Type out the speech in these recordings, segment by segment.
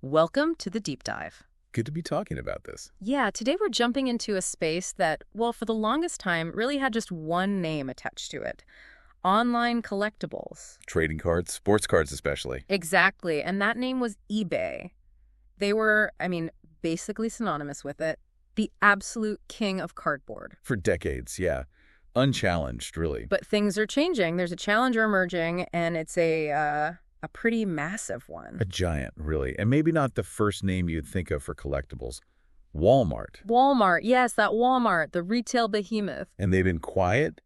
Welcome to the deep dive. Good to be talking about this. Yeah, today we're jumping into a space that, well, for the longest time, really had just one name attached to it. Online collectibles. Trading cards, sports cards especially. Exactly, and that name was eBay. They were, basically synonymous with it. The absolute king of cardboard. For decades, yeah. Unchallenged, really. But things are changing. There's a challenger emerging, and it's a pretty massive one. A giant, really. And maybe not the first name you'd think of for collectibles. Walmart. Walmart, yes, that Walmart, the retail behemoth. And they've been quiet,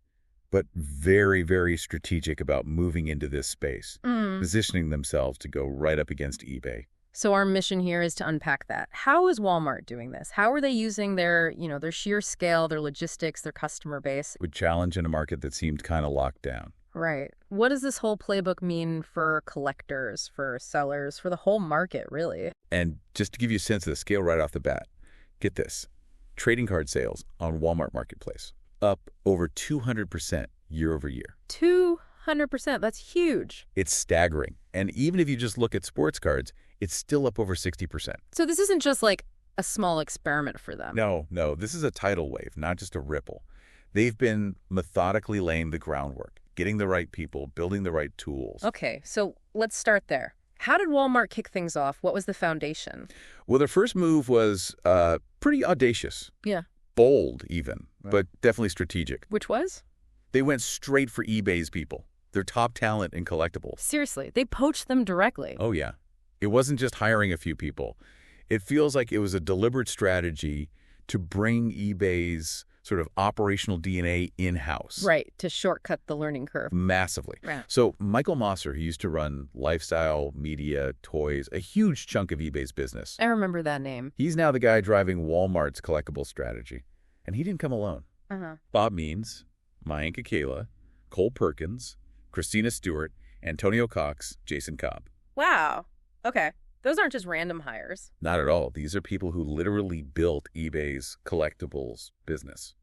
but very, very strategic about moving into this space, positioning themselves to go right up against eBay. So our mission here is to unpack that. How is Walmart doing this? How are they using their sheer scale, their logistics, their customer base? Would challenge in a market that seemed kind of locked down. Right. What does this whole playbook mean for collectors, for sellers, for the whole market, really? And just to give you a sense of the scale right off the bat, get this. Trading card sales on Walmart Marketplace up over 200% year over year. 200%. That's huge. It's staggering. And even if you just look at sports cards, it's still up over 60%. So this isn't just like a small experiment for them. No. This is a tidal wave, not just a ripple. They've been methodically laying the groundwork, getting the right people, building the right tools. Okay, so let's start there. How did Walmart kick things off? What was the foundation? Well, their first move was pretty audacious. Yeah. Bold, even, but definitely strategic. Which was? They went straight for eBay's people, their top talent in collectibles. Seriously, they poached them directly. Oh, yeah. It wasn't just hiring a few people. It feels like it was a deliberate strategy to bring eBay's sort of operational DNA in-house. Right, to shortcut the learning curve. Massively. Right. So Michael Mosser, who used to run lifestyle, media, toys, a huge chunk of eBay's business. I remember that name. He's now the guy driving Walmart's collectible strategy. And he didn't come alone. Bob Means, my Aunt Kayla, Cole Perkins, Christina Stewart, Antonio Cox, Jason Cobb. Wow. Okay. Those aren't just random hires. Not at all. These are people who literally built eBay's collectibles business.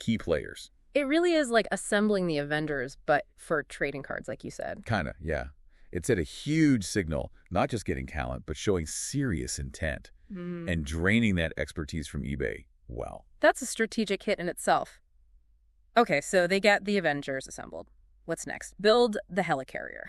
Key players. It really is like assembling the Avengers, but for trading cards, like you said. Kinda, yeah. It set a huge signal, not just getting talent, but showing serious intent and draining that expertise from eBay. Wow. That's a strategic hit in itself. Okay, so they get the Avengers assembled. What's next? Build the helicarrier.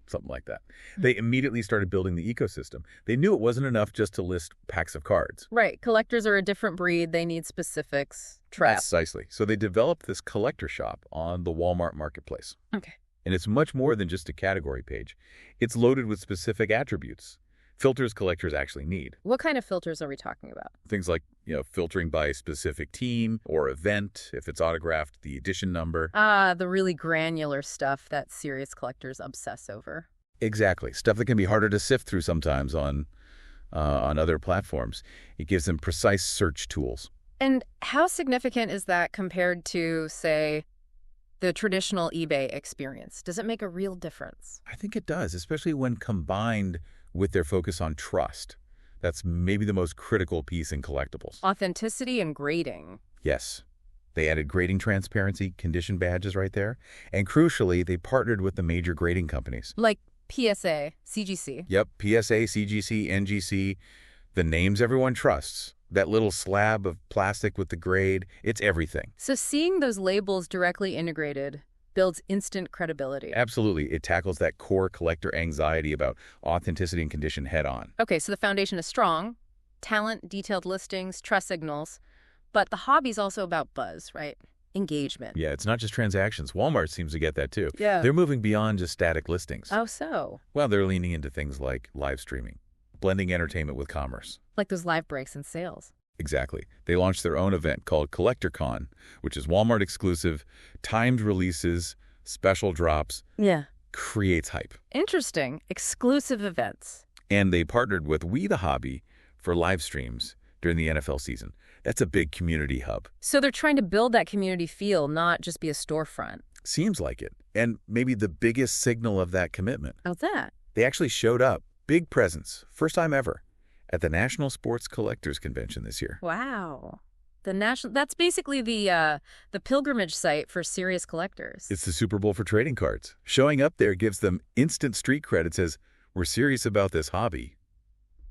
Something like that. They immediately started building the ecosystem. They knew it wasn't enough just to list packs of cards. Right. Collectors are a different breed. They need specifics. Precisely. So they developed this collector shop on the Walmart Marketplace. Okay. And it's much more than just a category page. It's loaded with specific attributes, filters collectors actually need. What kind of filters are we talking about? Things like, filtering by specific team or event, if it's autographed, the edition number. The really granular stuff that serious collectors obsess over. Exactly. Stuff that can be harder to sift through sometimes on other platforms. It gives them precise search tools. And how significant is that compared to, say, the traditional eBay experience? Does it make a real difference? I think it does, especially when combined with their focus on trust. That's maybe the most critical piece in collectibles. Authenticity and grading. Yes. They added grading transparency, condition badges right there. And crucially, they partnered with the major grading companies. Like PSA, CGC. Yep, PSA, CGC, NGC, the names everyone trusts. That little slab of plastic with the grade, it's everything. So seeing those labels directly integrated builds instant credibility. Absolutely. It tackles that core collector anxiety about authenticity and condition head on. Okay, so the foundation is strong. Talent, detailed listings, trust signals. But the hobby's also about buzz, right? Engagement. Yeah, it's not just transactions. Walmart seems to get that too. Yeah. They're moving beyond just static listings. Oh, so? Well, they're leaning into things like live streaming, blending entertainment with commerce. Like those live breaks and sales. Exactly. They launched their own event called CollectorCon, which is Walmart exclusive, timed releases, special drops. Yeah. Creates hype. Interesting. Exclusive events. And they partnered with We the Hobby for live streams during the NFL season. That's a big community hub. So they're trying to build that community feel, not just be a storefront. Seems like it. And maybe the biggest signal of that commitment. How's that? They actually showed up. Big presence. First time ever. At the National Sports Collectors Convention this year. Wow. That's basically the pilgrimage site for serious collectors. It's the Super Bowl for trading cards. Showing up there gives them instant street cred. It says, we're serious about this hobby.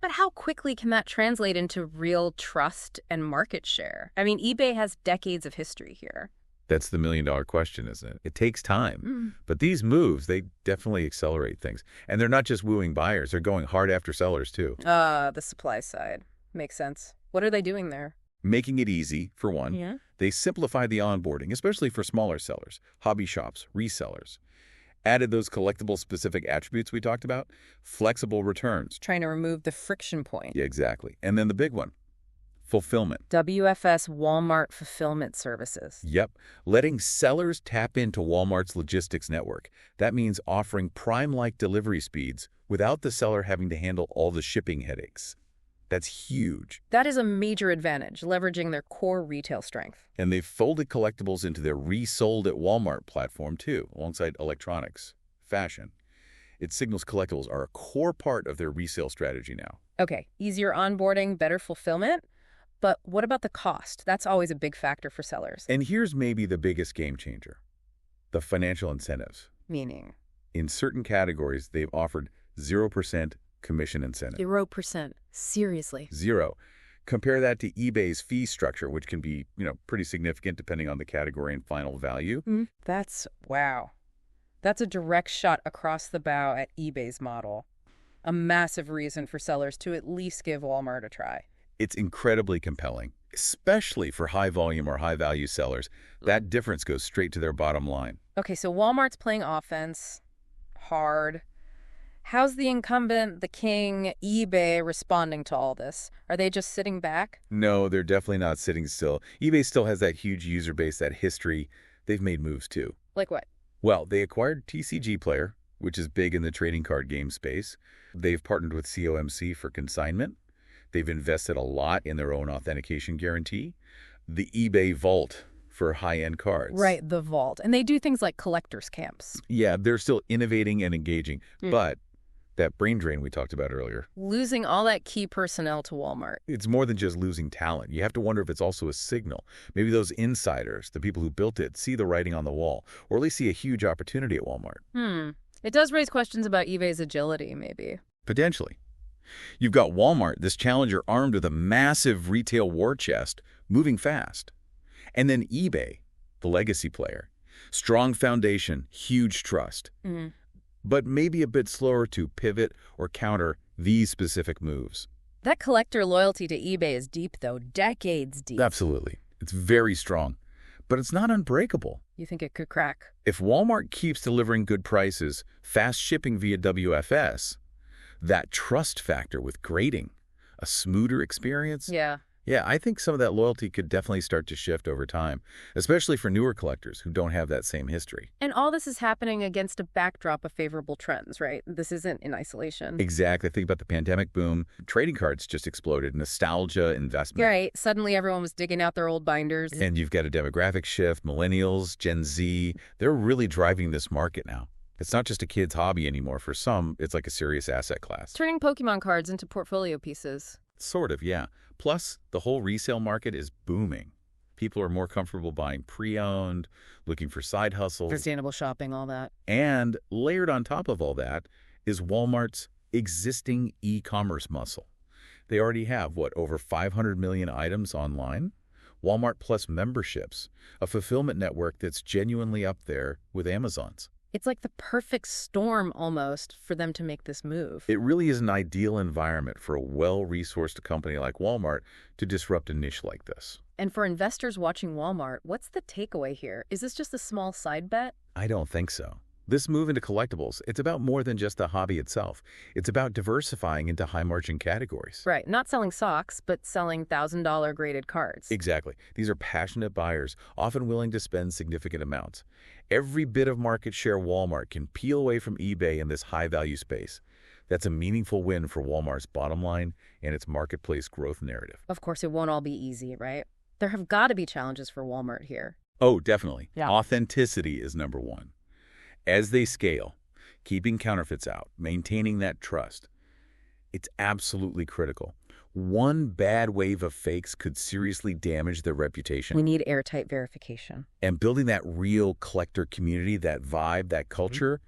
But how quickly can that translate into real trust and market share? I mean, eBay has decades of history here. That's the million-dollar question, isn't it? It takes time. But these moves, they definitely accelerate things. And they're not just wooing buyers. They're going hard after sellers, too. The supply side. Makes sense. What are they doing there? Making it easy, for one. Yeah. They simplified the onboarding, especially for smaller sellers, hobby shops, resellers. Added those collectible-specific attributes we talked about, flexible returns. Trying to remove the friction point. Yeah, exactly. And then the big one, fulfillment. WFS Walmart Fulfillment Services. Yep. Letting sellers tap into Walmart's logistics network. That means offering Prime-like delivery speeds without the seller having to handle all the shipping headaches. That's huge. That is a major advantage, leveraging their core retail strength. And they've folded collectibles into their resold at Walmart platform, too, alongside electronics, fashion. It signals collectibles are a core part of their resale strategy now. Okay, easier onboarding, better fulfillment. But what about the cost? That's always a big factor for sellers. And here's maybe the biggest game changer. The financial incentives. Meaning? In certain categories, they've offered 0% commission incentive. 0%. Seriously. 0. Compare that to eBay's fee structure, which can be, pretty significant depending on the category and final value. Wow. That's a direct shot across the bow at eBay's model. A massive reason for sellers to at least give Walmart a try. It's incredibly compelling, especially for high-volume or high-value sellers. That difference goes straight to their bottom line. Okay, so Walmart's playing offense hard. How's the incumbent, the king, eBay responding to all this? Are they just sitting back? No, they're definitely not sitting still. eBay still has that huge user base, that history. They've made moves, too. Like what? Well, they acquired TCG Player, which is big in the trading card game space. They've partnered with COMC for consignment. They've invested a lot in their own authentication guarantee. The eBay Vault for high-end cards. Right, the Vault. And they do things like collectors' camps. Yeah, they're still innovating and engaging. But that brain drain we talked about earlier. Losing all that key personnel to Walmart. It's more than just losing talent. You have to wonder if it's also a signal. Maybe those insiders, the people who built it, see the writing on the wall, or at least see a huge opportunity at Walmart. It does raise questions about eBay's agility, maybe. Potentially. You've got Walmart, this challenger armed with a massive retail war chest, moving fast. And then eBay, the legacy player. Strong foundation, huge trust. But maybe a bit slower to pivot or counter these specific moves. That collector loyalty to eBay is deep, though. Decades deep. Absolutely. It's very strong. But it's not unbreakable. You think it could crack? If Walmart keeps delivering good prices, fast shipping via WFS, that trust factor with grading, a smoother experience. Yeah, I think some of that loyalty could definitely start to shift over time, especially for newer collectors who don't have that same history. And all this is happening against a backdrop of favorable trends, right? This isn't in isolation. Exactly. Think about the pandemic boom. Trading cards just exploded. Nostalgia, investment. Right. Suddenly everyone was digging out their old binders. And you've got a demographic shift. Millennials, Gen Z, they're really driving this market now. It's not just a kid's hobby anymore. For some, it's like a serious asset class. Turning Pokemon cards into portfolio pieces. Sort of, yeah. Plus, the whole resale market is booming. People are more comfortable buying pre-owned, looking for side hustles. Sustainable shopping, all that. And layered on top of all that is Walmart's existing e-commerce muscle. They already have, over 500 million items online? Walmart Plus memberships, a fulfillment network that's genuinely up there with Amazon's. It's like the perfect storm, almost, for them to make this move. It really is an ideal environment for a well-resourced company like Walmart to disrupt a niche like this. And for investors watching Walmart, what's the takeaway here? Is this just a small side bet? I don't think so. This move into collectibles, it's about more than just the hobby itself. It's about diversifying into high-margin categories. Right. Not selling socks, but selling $1,000 graded cards. Exactly. These are passionate buyers, often willing to spend significant amounts. Every bit of market share Walmart can peel away from eBay in this high-value space. That's a meaningful win for Walmart's bottom line and its marketplace growth narrative. Of course, it won't all be easy, right? There have got to be challenges for Walmart here. Oh, definitely. Yeah. Authenticity is number one. As they scale, keeping counterfeits out, maintaining that trust, it's absolutely critical. One bad wave of fakes could seriously damage their reputation. We need airtight verification. And building that real collector community, that vibe, that culture,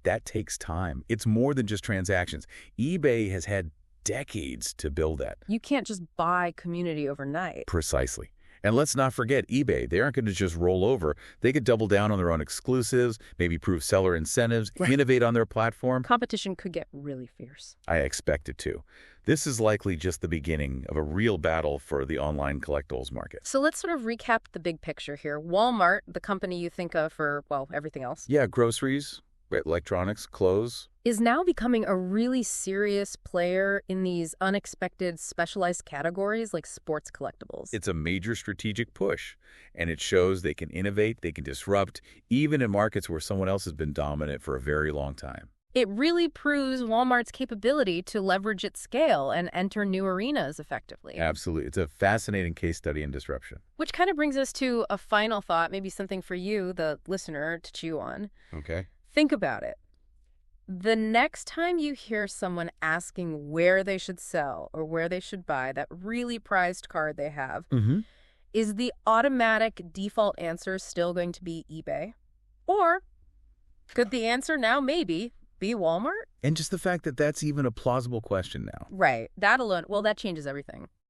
that takes time. It's more than just transactions. eBay has had decades to build that. You can't just buy community overnight. Precisely. And let's not forget eBay. They aren't going to just roll over. They could double down on their own exclusives, maybe prove seller incentives, Right. innovate on their platform. Competition could get really fierce. I expect it to. This is likely just the beginning of a real battle for the online collectibles market. So let's sort of recap the big picture here. Walmart, the company you think of for, well, everything else, Yeah, groceries, electronics, clothes. is now becoming a really serious player in these unexpected specialized categories like sports collectibles. It's a major strategic push, and it shows they can innovate, they can disrupt, even in markets where someone else has been dominant for a very long time. It really proves Walmart's capability to leverage its scale and enter new arenas effectively. Absolutely. It's a fascinating case study in disruption. Which kind of brings us to a final thought, maybe something for you, the listener, to chew on. Okay. Think about it. The next time you hear someone asking where they should sell or where they should buy that really prized card they have, Mm-hmm. is the automatic default answer still going to be eBay? Or could the answer now maybe be Walmart? And just the fact that that's even a plausible question now. Right. That alone, well, that changes everything.